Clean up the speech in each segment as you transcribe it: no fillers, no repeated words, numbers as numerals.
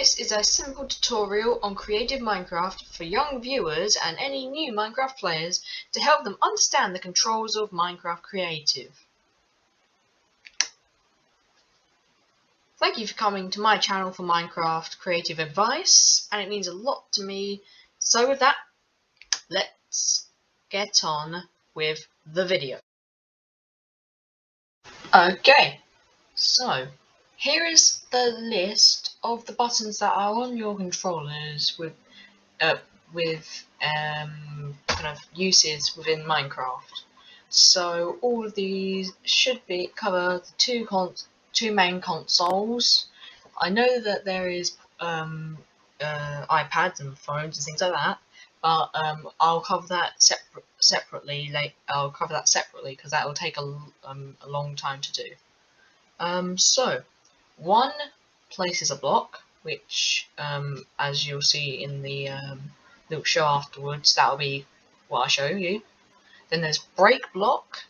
This is a simple tutorial on creative Minecraft for young viewers and any new Minecraft players to help them understand the controls of Minecraft Creative. Thank you for coming to my channel for Minecraft creative advice, and it means a lot to me. So with that, let's get on with the video. Okay, so here is the list of the buttons that are on your controllers with kind of uses within Minecraft. So all of these should cover the two main consoles. I know that there is iPads and phones and things like that, but I'll cover that separately. I'll cover that separately because that will take a long time to do. So one places a block, which as you'll see in the little show afterwards, that'll be what I show you. Then there's break block.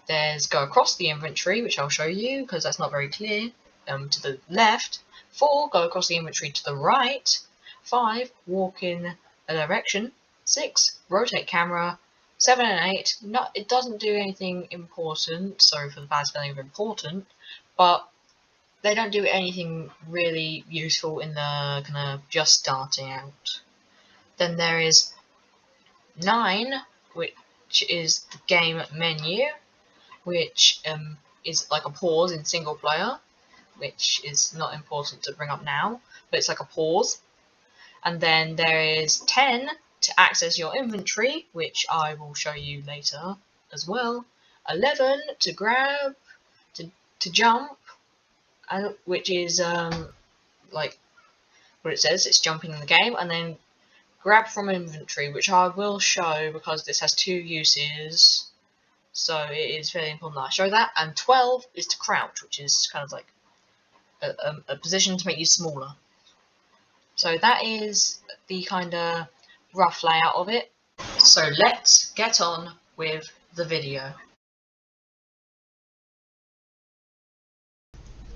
There's go across the inventory, which I'll show you because that's not very clear. To the left. 4, go across the inventory to the right. 5, walk in a direction. 6, rotate camera. 7 and 8, it doesn't do anything important. Sorry for the bad spelling of important, but they don't do anything really useful in the kind of just starting out. Then there is 9, which is the game menu, which is like a pause in single player, which is not important to bring up now, but it's like a pause. And then there is 10 to access your inventory, which I will show you later as well. 11 to grab, to jump, which is like what it says, it's jumping in the game. And then grab from inventory, which I will show because this has 2 uses, so it is very important that I show that. And 12 is to crouch, which is kind of like a position to make you smaller. So that is the kind of rough layout of it. So let's get on with the video.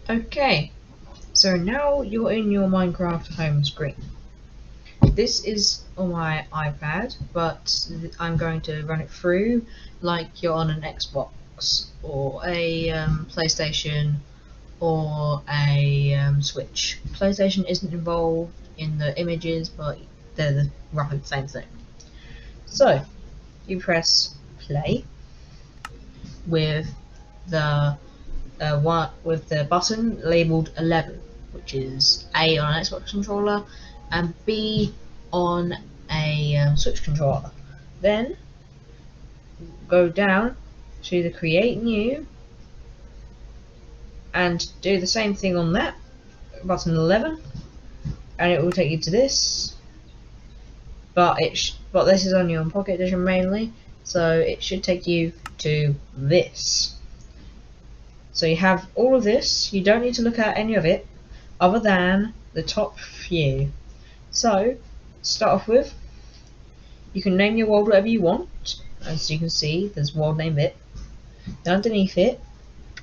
Okay, so now you're in your Minecraft home screen. This is on my iPad, but I'm going to run it through like you're on an Xbox or a PlayStation or a Switch. PlayStation isn't involved in the images, but they're roughly the same thing. So you press play with the button labelled 11, which is A on an Xbox controller and B on a Switch controller. Then go down to the create new and do the same thing on that button 11, and it will take you to this. But this is only on Pocket Edition mainly, so it should take you to this. So you have all of this. You don't need to look at any of it other than the top few. So start off with, you can name your world whatever you want. As you can see, there's world name bit. Then underneath it,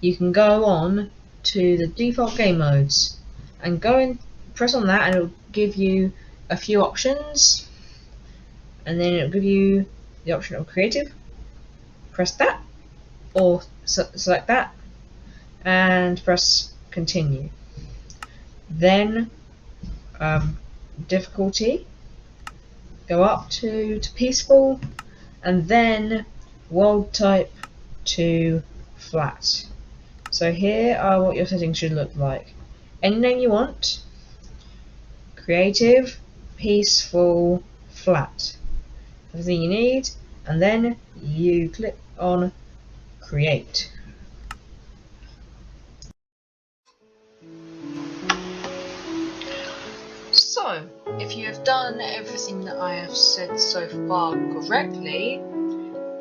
you can go on to the default game modes and go and press on that, and it'll give you a few options, and then it'll give you the option of creative. Press that or select that and press continue. Then difficulty, go up to peaceful, and then world type to flat. So here are what your settings should look like. Any name you want, creative, peaceful, flat. Everything you need, and then you click on create. So, if you have done everything that I have said so far correctly,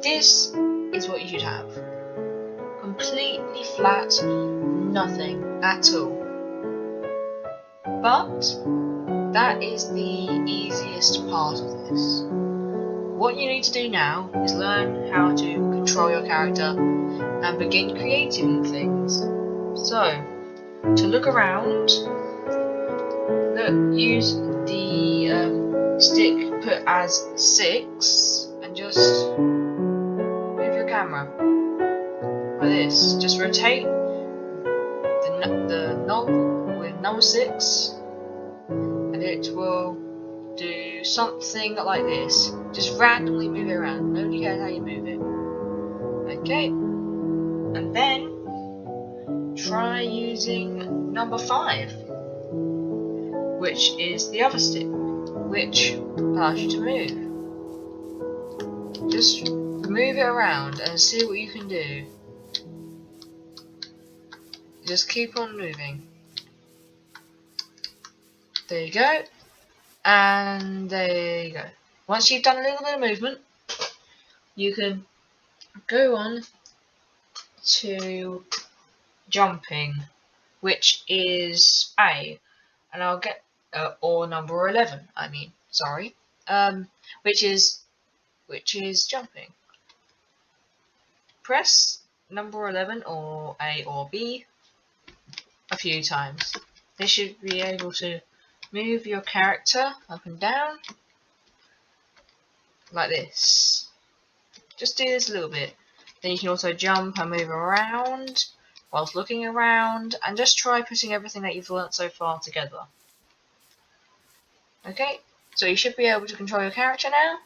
this is what you should have. Completely flat, nothing at all. But that is the easiest part of this. What you need to do now is learn how to control your character and begin creating things. So, to look around, Look, use the stick put as 6 and just move your camera like this. Just rotate the knob with number 6 and it will do something like this. Just randomly move it around. Nobody cares how you move it. Okay, and then try using number 5, which is the other stick, which allows you to move. Just move it around and see what you can do. Just keep on moving. There you go. And there you go. Once you've done a little bit of movement, you can go on to jumping, which is A, and I'll get or number 11. I mean, sorry, which is jumping. Press number 11 or A or B a few times. This should be able to move your character up and down like this. Just do this a little bit. Then you can also jump and move around whilst looking around, and just try putting everything that you've learnt so far together. Okay, so you should be able to control your character now.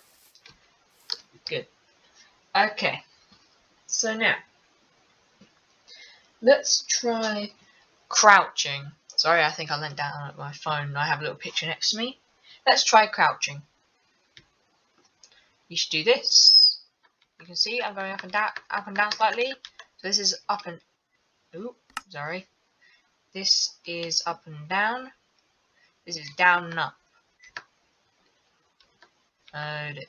Good. Okay, so now let's try crouching. Sorry, I think I leant down at my phone. I have a little picture next to me. Let's try crouching. You should do this. You can see I'm going up and down slightly. So this is up and sorry. This is up and down. This is down and up. Oh dear.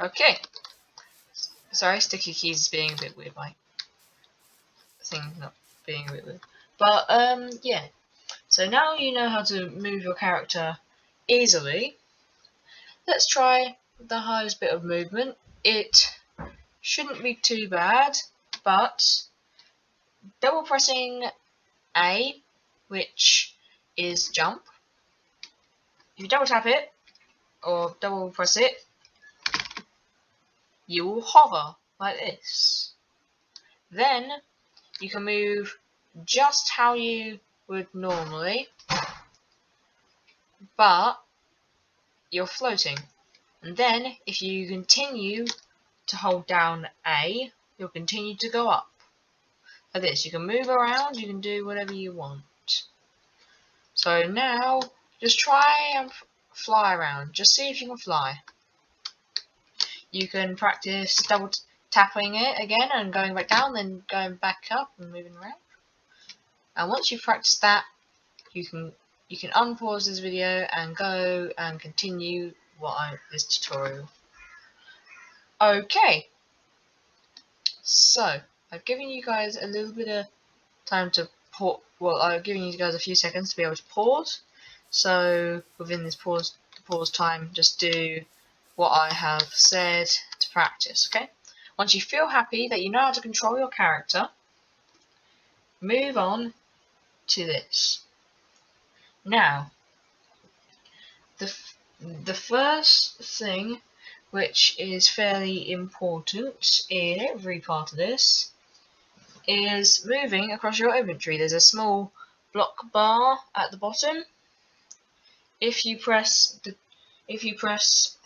Okay. Sorry, sticky keys is being a bit weird. My thing not being a bit weird. But yeah. So now you know how to move your character easily. Let's try the highest bit of movement. It shouldn't be too bad, but double pressing A, which is jump. If you double tap it or double press it, you will hover like this. Then you can move just how you would normally, but you're floating. And then if you continue to hold down A, you'll continue to go up. Like this, you can move around, you can do whatever you want. So now, just try and fly around. Just see if you can fly. You can practice double tapping it again and going back down, then going back up and moving around. And once you've practiced that, you can unpause this video and go and continue this tutorial. Okay. So I've given you guys a little bit of time to pause. Well, I've given you guys a few seconds to be able to pause. So within this pause time, just do what I have said to practice. Okay. Once you feel happy that you know how to control your character, move on to this. Now, the first thing, which is fairly important in every part of this, is moving across your inventory. There's a small block bar at the bottom. If you press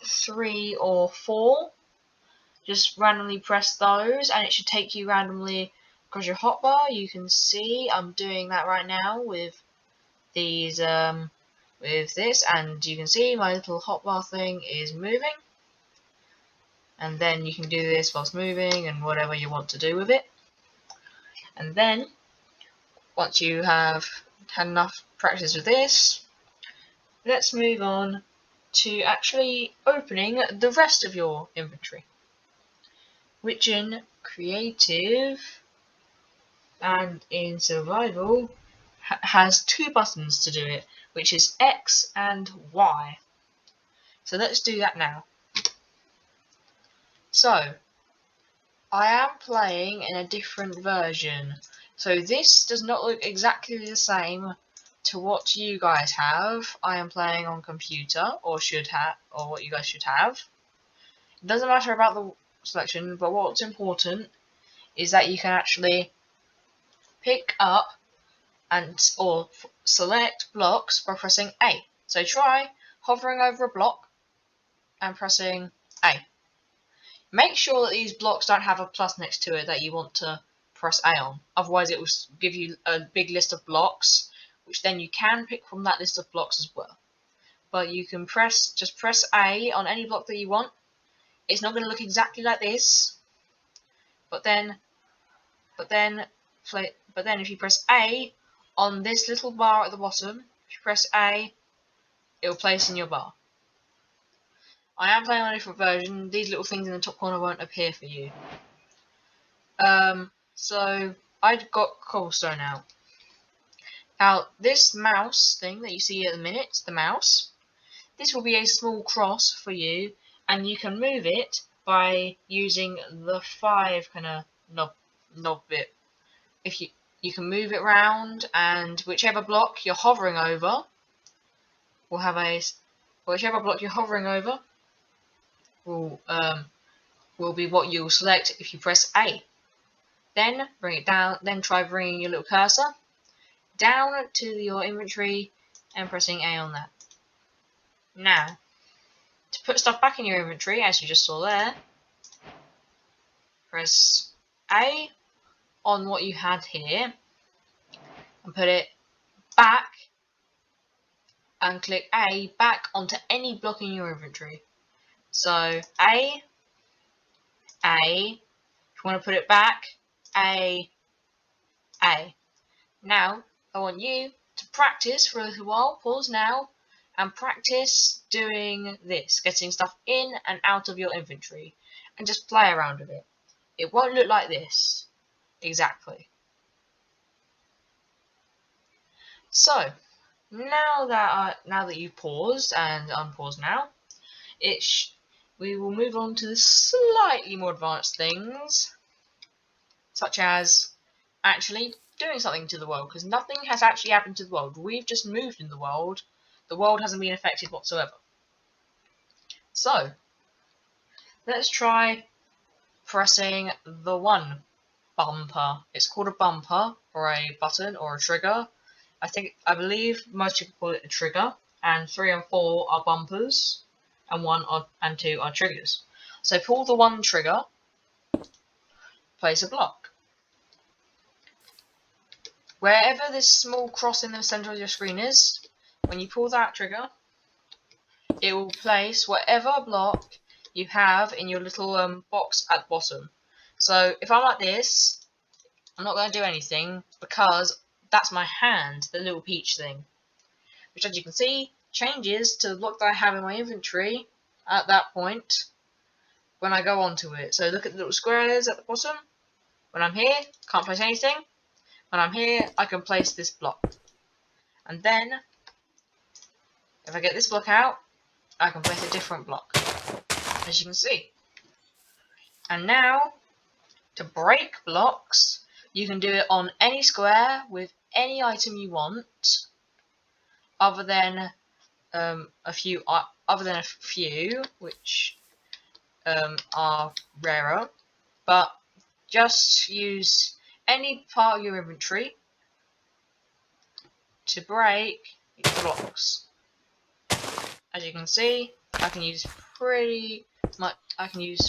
3 or 4, just randomly press those, and it should take you randomly across your hotbar. You can see I'm doing that right now with these with this, and you can see my little hotbar thing is moving. And then you can do this whilst moving and whatever you want to do with it. And then once you have had enough practice with this, let's move on to actually opening the rest of your inventory, which in creative and in survival has 2 buttons to do it, which is X and Y. So let's do that now. So I am playing in a different version. So this does not look exactly the same to what you guys have. I am playing on computer, or should have, or what you guys should have. It doesn't matter about the selection, but what's important is that you can actually pick up or select blocks by pressing A. So try hovering over a block and pressing A. Make sure that these blocks don't have a plus next to it that you want to press A on. Otherwise it will give you a big list of blocks, which then you can pick from that list of blocks as well. But you can just press A on any block that you want. It's not going to look exactly like this, but then if you press A on this little bar at the bottom, if you press A, it will place in your bar. I am playing on a different version. These little things in the top corner won't appear for you. So I've got cobblestone out. Now this mouse thing that you see at the minute, the mouse, this will be a small cross for you, and you can move it by using the 5 kind of knob bit. If you can move it round, and whichever block you're hovering over will have whichever block you're hovering over will be what you'll select if you press A. Then bring it down. Then try bringing your little cursor down to your inventory and pressing A on that. Now, to put stuff back in your inventory, as you just saw there, press A on what you had here and put it back, and click A back onto any block in your inventory. So A, if you want to put it back, A. Now, I want you to practice for a little while, pause now, and practice doing this, getting stuff in and out of your inventory, and just play around with it. It won't look like this, exactly. So, now that you've paused and unpaused now, we will move on to the slightly more advanced things, such as actually doing something to the world, because nothing has actually happened to the world. We've just moved in the world. The world hasn't been affected whatsoever. So, let's try pressing the 1 bumper. It's called a bumper, or a button, or a trigger. I believe most people call it a trigger, and 3 and 4 are bumpers, and 1 and 2 are triggers. So pull the 1 trigger, place a block. Wherever this small cross in the center of your screen is, when you pull that trigger, it will place whatever block you have in your little box at the bottom. So if I'm like this, I'm not going to do anything because that's my hand, the little peach thing, which, as you can see, changes to the block that I have in my inventory at that point when I go onto it. So look at the little squares at the bottom. When I'm here, can't place anything. When I'm here, I can place this block. And then, if I get this block out, I can place a different block, as you can see. And now, to break blocks, you can do it on any square with any item you want, other than a few which are rarer. But just use any part of your inventory to break blocks. As you can see, I can use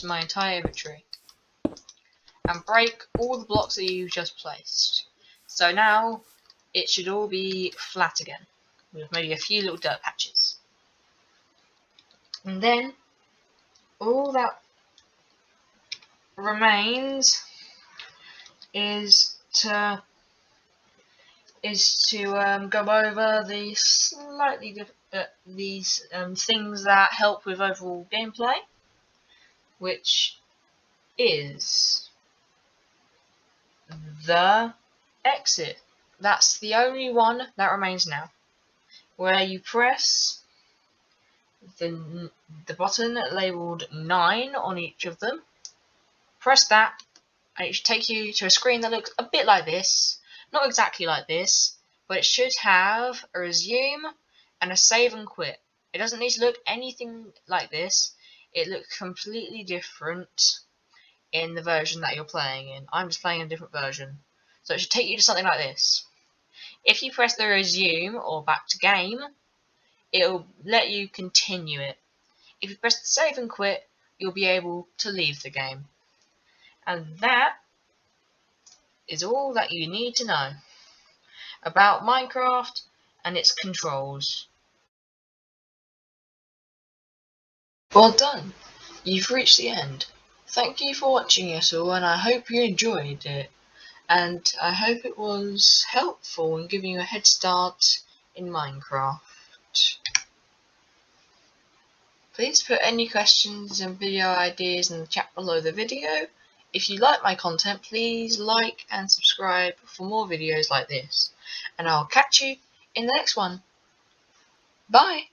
my entire inventory and break all the blocks that you've just placed. So now it should all be flat again, with maybe a few little dirt patches. And then all that remains is to go over the these things that help with overall gameplay, which is the exit. That's the only one that remains now, where you press the button labelled 9 on each of them. Press that, and it should take you to a screen that looks a bit like this, Not exactly like this, but it should have a resume and a save and quit. It doesn't need to look anything like this. It looks completely different in the version that you're playing in. I'm just playing a different version. So it should take you to something like this. If you press the resume or back to game, it'll let you continue it. If you press the save and quit, you'll be able to leave the game. And that is all that you need to know about Minecraft and its controls. Well done! You've reached the end. Thank you for watching it all, and I hope you enjoyed it. And I hope it was helpful in giving you a head start in Minecraft. Please put any questions and video ideas in the chat below the video. If you like my content, please like and subscribe for more videos like this. And I'll catch you in the next one. Bye!